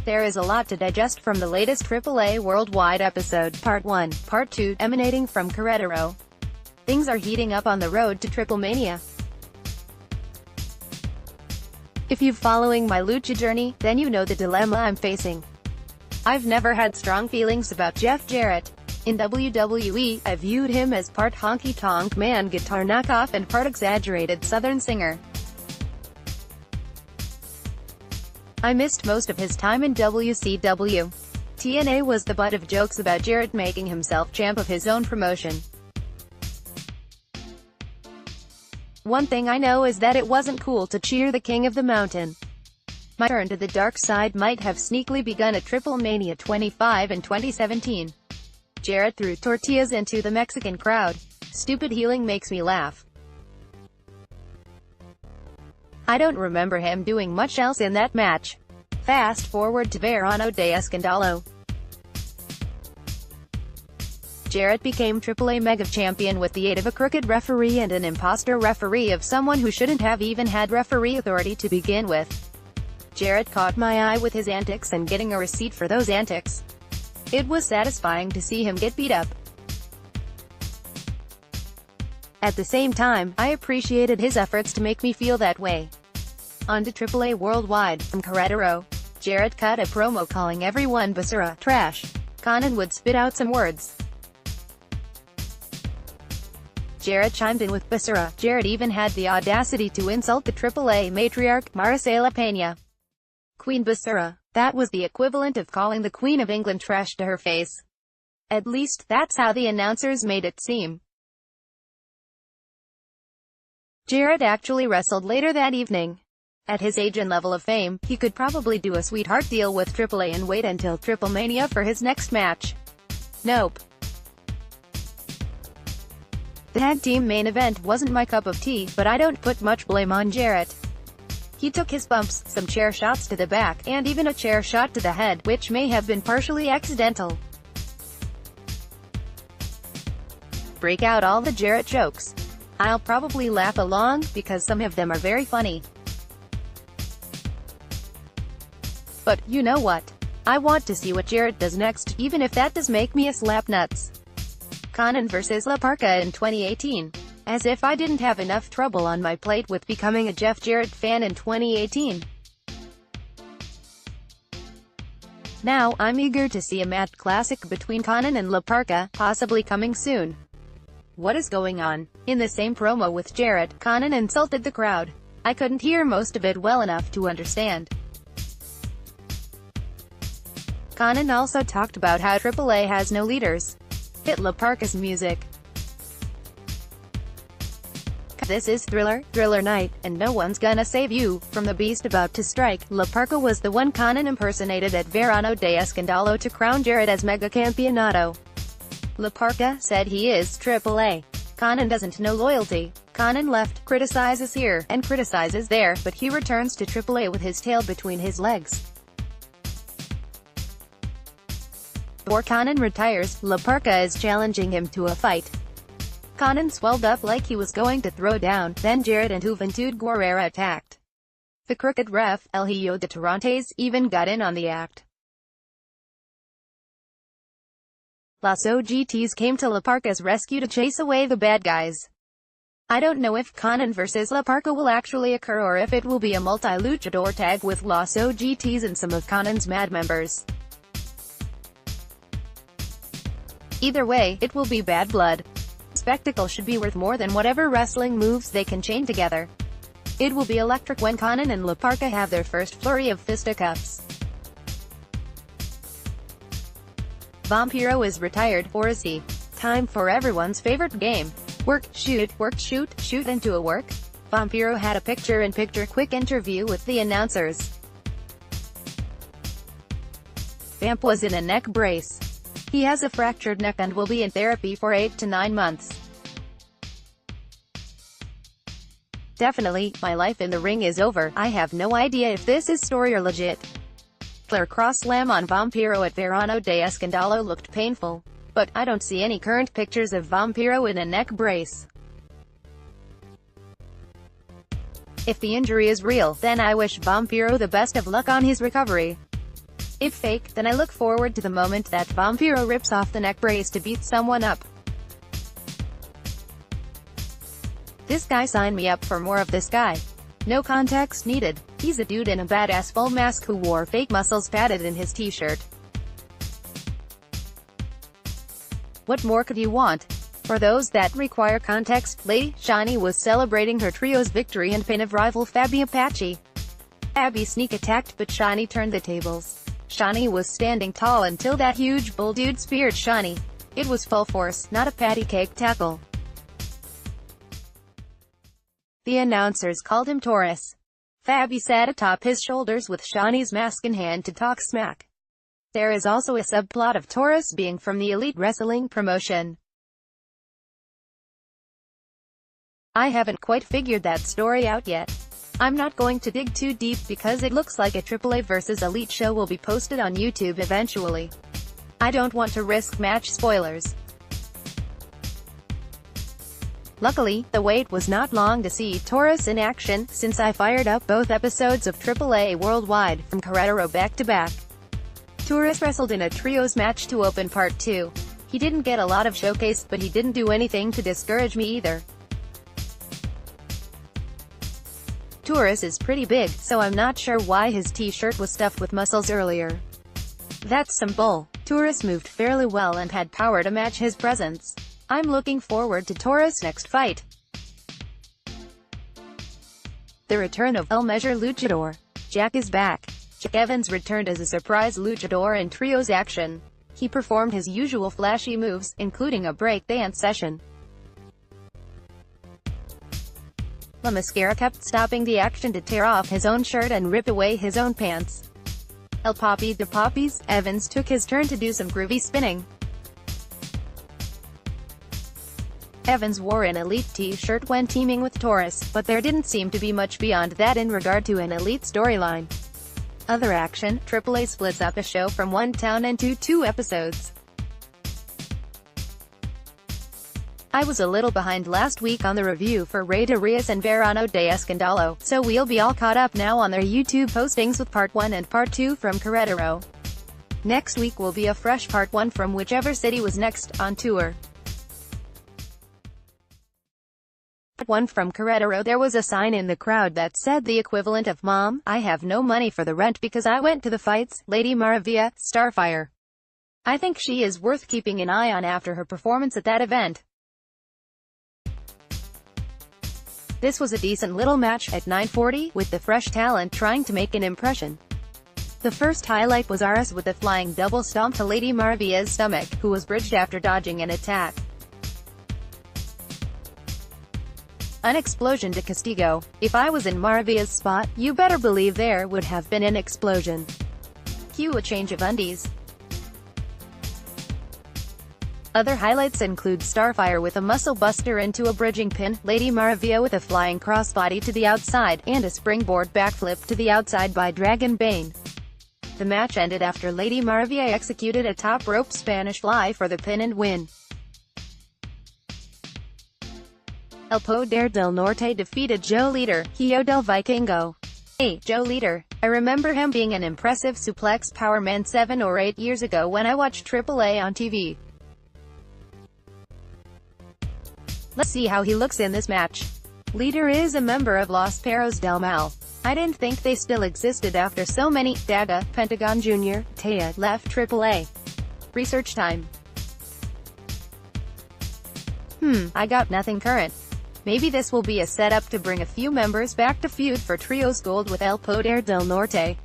There is a lot to digest from the latest AAA Worldwide episode, Part 1, Part 2, emanating from Queretaro. Things are heating up on the road to Triplemania. If you're following my lucha journey, then you know the dilemma I'm facing. I've never had strong feelings about Jeff Jarrett. In WWE, I viewed him as part Honky Tonk Man guitar knockoff and part exaggerated Southern singer. I missed most of his time in WCW. TNA was the butt of jokes about Jarrett making himself champ of his own promotion. One thing I know is that it wasn't cool to cheer the King of the Mountain. My turn to the dark side might have sneakily begun at Triplemania 25 in 2017. Jarrett threw tortillas into the Mexican crowd. Stupid healing makes me laugh. I don't remember him doing much else in that match. Fast forward to Verano de Escandalo. Jarrett became AAA Mega Champion with the aid of a crooked referee and an imposter referee of someone who shouldn't have even had referee authority to begin with. Jarrett caught my eye with his antics and getting a receipt for those antics. It was satisfying to see him get beat up. At the same time, I appreciated his efforts to make me feel that way. On to AAA Worldwide, from Queretaro. Jarrett cut a promo calling everyone basura, trash. Conan would spit out some words. Jarrett chimed in with basura. Jarrett even had the audacity to insult the AAA matriarch, Maricela Peña. Queen Basura. That was the equivalent of calling the Queen of England trash to her face. At least, that's how the announcers made it seem. Jarrett actually wrestled later that evening. At his age and level of fame, he could probably do a sweetheart deal with AAA and wait until Triplemania for his next match. Nope. The tag team main event wasn't my cup of tea, but I don't put much blame on Jarrett. He took his bumps, some chair shots to the back, and even a chair shot to the head, which may have been partially accidental. Break out all the Jarrett jokes. I'll probably laugh along, because some of them are very funny. But, you know what? I want to see what Jarrett does next, even if that does make me a slap nuts. Conan vs. La Parka in 2018. As if I didn't have enough trouble on my plate with becoming a Jeff Jarrett fan in 2018. Now, I'm eager to see a mat classic between Conan and La Parka, possibly coming soon. What is going on? In the same promo with Jarrett, Conan insulted the crowd. I couldn't hear most of it well enough to understand. Conan also talked about how AAA has no leaders. Hit La Parka's music. This is Thriller Night, and no one's gonna save you from the beast about to strike. La Parka was the one Conan impersonated at Verano de Escandalo to crown Jarrett as Mega Campeonato. La Parka said he is AAA. Conan doesn't know loyalty. Conan left, criticizes here, and criticizes there, but he returns to AAA with his tail between his legs. Before Conan retires, La Parka is challenging him to a fight. Conan swelled up like he was going to throw down, then Jarrett and Juventud Guerrera attacked. The crooked ref, El Hijo de Torontes, even got in on the act. Los OGTs came to La Parka's rescue to chase away the bad guys. I don't know if Conan vs. La Parka will actually occur or if it will be a multi-luchador tag with Los OGTs and some of Conan's Mad members. Either way, it will be bad blood. Spectacle should be worth more than whatever wrestling moves they can chain together. It will be electric when Conan and La Parka have their first flurry of fisticuffs. Vampiro is retired, or is he? Time for everyone's favorite game. Work, shoot, shoot into a work. Vampiro had a picture-in-picture quick interview with the announcers. Vamp was in a neck brace. He has a fractured neck and will be in therapy for 8 to 9 months. Definitely, my life in the ring is over. I have no idea if this is story or legit. Claire cross slam on Vampiro at Verano de Escandalo looked painful. But, I don't see any current pictures of Vampiro in a neck brace. If the injury is real, then I wish Vampiro the best of luck on his recovery. If fake, then I look forward to the moment that Vampiro rips off the neck brace to beat someone up. This guy, sign me up for more of this guy. No context needed. He's a dude in a badass full mask who wore fake muscles padded in his t-shirt. What more could you want? For those that require context, Lady Shani was celebrating her trio's victory and pin of rival Fabi Apache. Abby sneak attacked, but Shani turned the tables. Shani was standing tall until that huge bull dude speared Shani. It was full force, not a patty cake tackle. The announcers called him Taurus. Fabi sat atop his shoulders with Shani's mask in hand to talk smack. There is also a subplot of Taurus being from the Elite Wrestling promotion. I haven't quite figured that story out yet. I'm not going to dig too deep because it looks like a AAA vs Elite show will be posted on YouTube eventually. I don't want to risk match spoilers. Luckily, the wait was not long to see Taurus in action, since I fired up both episodes of AAA Worldwide, from Queretaro back-to-back. Taurus wrestled in a trios match to open Part 2. He didn't get a lot of showcase, but he didn't do anything to discourage me either. Taurus is pretty big, so I'm not sure why his t-shirt was stuffed with muscles earlier. That's some bull. Taurus moved fairly well and had power to match his presence. I'm looking forward to Taurus' next fight. The return of El Measure Luchador. Jack is back. Jack Evans returned as a surprise luchador in trios action. He performed his usual flashy moves, including a break dance session. La Mascara kept stopping the action to tear off his own shirt and rip away his own pants. El Papi de Papis, Evans took his turn to do some groovy spinning. Evans wore an Elite t-shirt when teaming with Taurus, but there didn't seem to be much beyond that in regard to an Elite storyline. Other action, AAA splits up a show from one town into 2 episodes. I was a little behind last week on the review for Rey de Reyes and Verano de Escandalo, so we'll be all caught up now on their YouTube postings with Part 1 and Part 2 from Queretaro. Next week will be a fresh Part 1 from whichever city was next on tour. Part 1 from Queretaro. There was a sign in the crowd that said the equivalent of "Mom, I have no money for the rent because I went to the fights, Lady Maravilla, Starfire." I think she is worth keeping an eye on after her performance at that event. This was a decent little match at 9:40, with the fresh talent trying to make an impression. The first highlight was Aras with a flying double stomp to Lady Maravilla's stomach, who was bridged after dodging an attack. An explosion to Castigo. If I was in Maravilla's spot, you better believe there would have been an explosion. Cue a change of undies. Other highlights include Starfire with a muscle buster into a bridging pin, Lady Maravilla with a flying crossbody to the outside, and a springboard backflip to the outside by Dragon Bane. The match ended after Lady Maravilla executed a top rope Spanish fly for the pin and win. El Poder del Norte defeated Joe Leader, Hijo del Vikingo. Hey, Joe Leader. I remember him being an impressive suplex power man 7 or 8 years ago when I watched AAA on TV. Let's see how he looks in this match. Leader is a member of Los Perros del Mal. I didn't think they still existed after so many. Daga, Pentagon Jr., Taya, left AAA. Research time. I got nothing current. Maybe this will be a setup to bring a few members back to feud for Trios Gold with El Poder del Norte.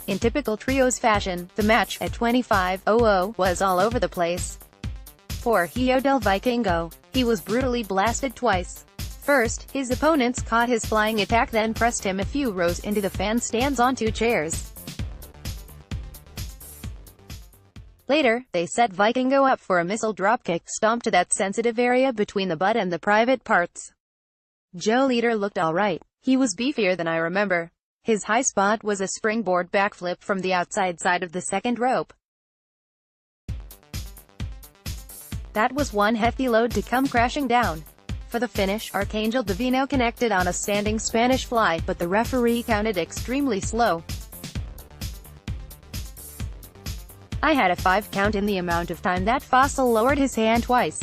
In typical Trios fashion, the match, at 25:00, was all over the place. For Hijo del Vikingo, he was brutally blasted twice. First, his opponents caught his flying attack, then pressed him a few rows into the fan stands on 2 chairs. Later, they set Vikingo up for a missile dropkick stomp to that sensitive area between the butt and the private parts. Joe Leader looked alright. He was beefier than I remember. His high spot was a springboard backflip from the outside side of the second rope. That was one hefty load to come crashing down. For the finish, Arcangel Divino connected on a standing Spanish fly, but the referee counted extremely slow. I had a 5 count in the amount of time that Fossil lowered his hand twice.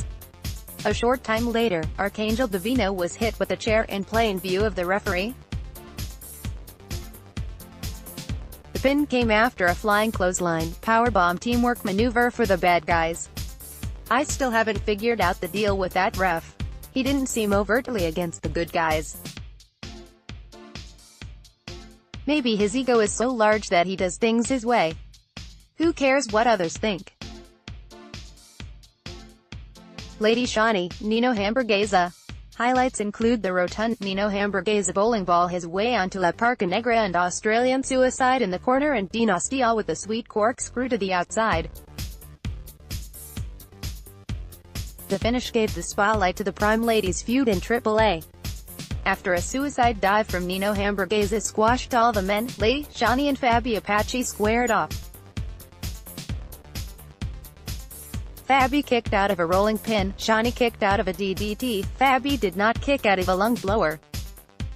A short time later, Arcangel Divino was hit with a chair in plain view of the referee. The pin came after a flying clothesline, powerbomb teamwork maneuver for the bad guys. I still haven't figured out the deal with that ref. He didn't seem overtly against the good guys. Maybe his ego is so large that he does things his way. Who cares what others think? Lady Shawnee, Nino Hamburguesa. Highlights include the rotund Nino Hamburguesa bowling ball his way onto La Parca Negra and Australian Suicide in the corner and Dinastia with a sweet corkscrew to the outside. The finish gave the spotlight to the Prime Ladies feud in AAA. After a suicide dive from Nino Hamburguesa squashed all the men, Lady Shawnee and Fabi Apache squared off. Fabi kicked out of a rolling pin, Shawnee kicked out of a DDT, Fabi did not kick out of a lung blower.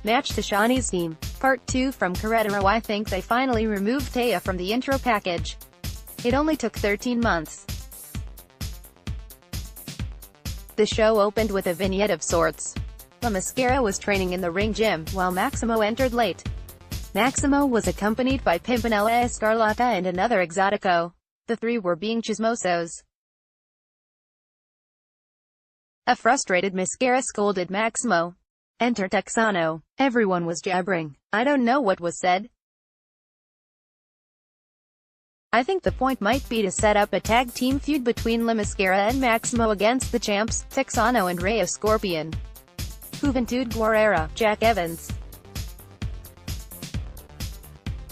Match to Shawnee's team. Part 2 from Queretaro. I think they finally removed Taya from the intro package. It only took 13 months. The show opened with a vignette of sorts. La Mascara was training in the ring gym, while Maximo entered late. Maximo was accompanied by Pimpinella Escarlata and another exotico. The three were being chismosos. A frustrated Mascara scolded Maximo. Enter Texano. Everyone was jabbering. I don't know what was said. I think the point might be to set up a tag team feud between La Mascara and Maximo against the champs, Texano and Rey Scorpion. Juventud Guerrera, Jack Evans.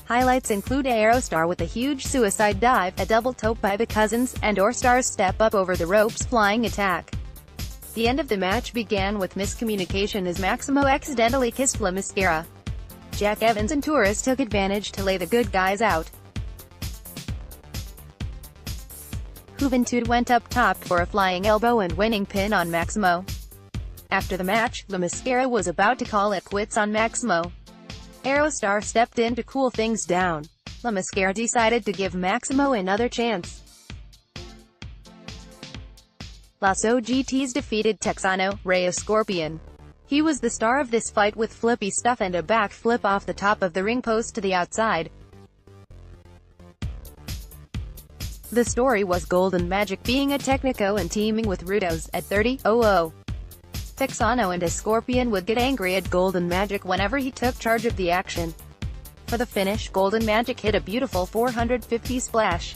Highlights include Aerostar with a huge suicide dive, a double tope by the Cousins, and Orstar's step up over the ropes flying attack. The end of the match began with miscommunication as Maximo accidentally kissed La Mascara. Jack Evans and Torres took advantage to lay the good guys out. Juventud went up top for a flying elbow and winning pin on Maximo. After the match, La Mascara was about to call it quits on Maximo. Aerostar stepped in to cool things down. La Mascara decided to give Maximo another chance. Los OGTs defeated Texano, Rey Scorpion. He was the star of this fight with flippy stuff and a backflip off the top of the ring post to the outside. The story was Golden Magic being a Technico and teaming with Rudos at 30-00. Texano and a Scorpion would get angry at Golden Magic whenever he took charge of the action. For the finish, Golden Magic hit a beautiful 450 splash.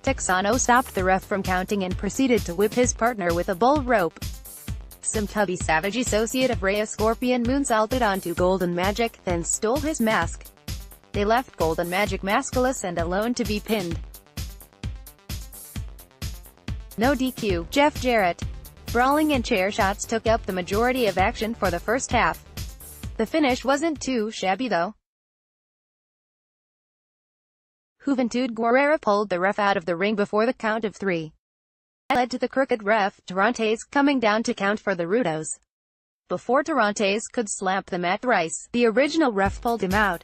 Texano stopped the ref from counting and proceeded to whip his partner with a bull rope. Some tubby savage associate of Rey Scorpion moonsaulted onto Golden Magic, then stole his mask. They left Golden Magic maskless and alone to be pinned. No DQ, Jeff Jarrett. Brawling and chair shots took up the majority of action for the first half. The finish wasn't too shabby though. Juventud Guerrera pulled the ref out of the ring before the count of 3. That led to the crooked ref, Tarantes, coming down to count for the Rudos. Before Tarantes could slap the mat thrice, the original ref pulled him out.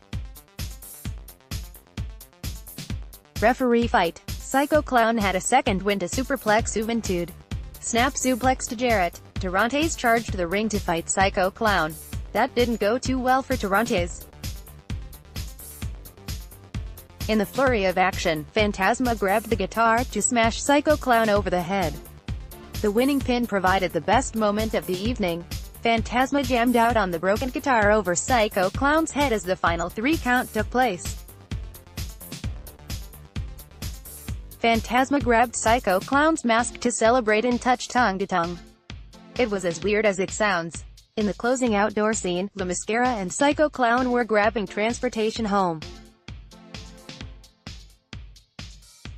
Referee fight. Psycho Clown had a second win to superplex Juventud. Snap suplex to Jarrett. Tarantes charged the ring to fight Psycho Clown. That didn't go too well for Tarantes. In the flurry of action, Phantasma grabbed the guitar to smash Psycho Clown over the head. The winning pin provided the best moment of the evening. Phantasma jammed out on the broken guitar over Psycho Clown's head as the final 3 count took place. Phantasma grabbed Psycho Clown's mask to celebrate and touch tongue to tongue. It was as weird as it sounds. In the closing outdoor scene, La Mascara and Psycho Clown were grabbing transportation home.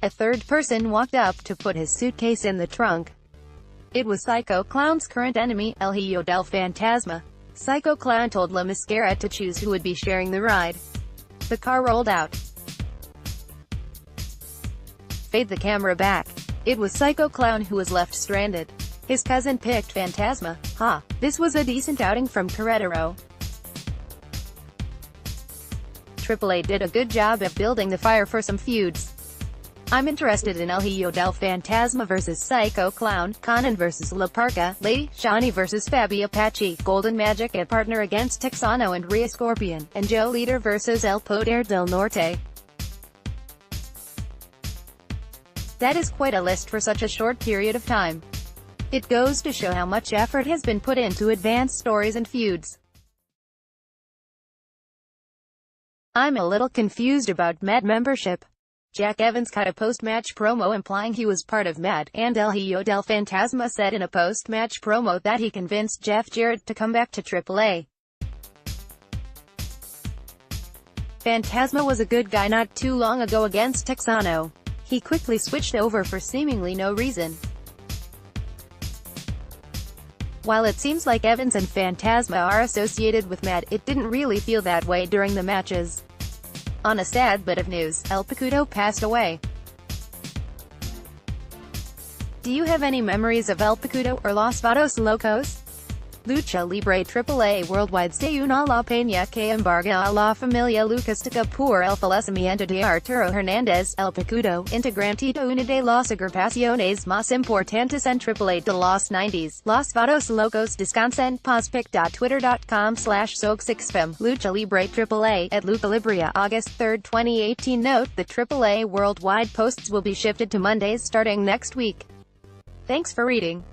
A third person walked up to put his suitcase in the trunk. It was Psycho Clown's current enemy, El Hijo del Fantasma. Psycho Clown told La Mascara to choose who would be sharing the ride. The car rolled out. Fade the camera back. It was Psycho Clown who was left stranded. His cousin picked Phantasma. This was a decent outing from Queretaro. AAA did a good job of building the fire for some feuds. I'm interested in El Hijo del Fantasma vs Psycho Clown, Conan vs La Parka, Lady Shani vs Fabi Apache, Golden Magic at partner against Texano and Rhea Scorpion, and Joe Leader vs El Poder del Norte. That is quite a list for such a short period of time. It goes to show how much effort has been put into advanced stories and feuds. I'm a little confused about MAD membership. Jack Evans cut a post-match promo implying he was part of MAD, and El Hijo del Fantasma said in a post-match promo that he convinced Jeff Jarrett to come back to AAA. Phantasma was a good guy not too long ago against Texano. He quickly switched over for seemingly no reason. While it seems like Evans and Phantasma are associated with MAD, it didn't really feel that way during the matches. On a sad bit of news, El Picudo passed away. Do you have any memories of El Picudo or Los Vatos Locos? Lucha Libre AAA Worldwide se una la peña que embarga a la familia lucástica por el fallecimiento de Arturo Hernández, El Picudo, integrante de una de las agrupaciones más importantes en AAA de los 90s. Los Vatos Locos descansen paz. Pic.twitter.com/soc6fm. Lucha Libre AAA at Lucha Libre August 3, 2018. Note: the AAA Worldwide posts will be shifted to Mondays starting next week. Thanks for reading.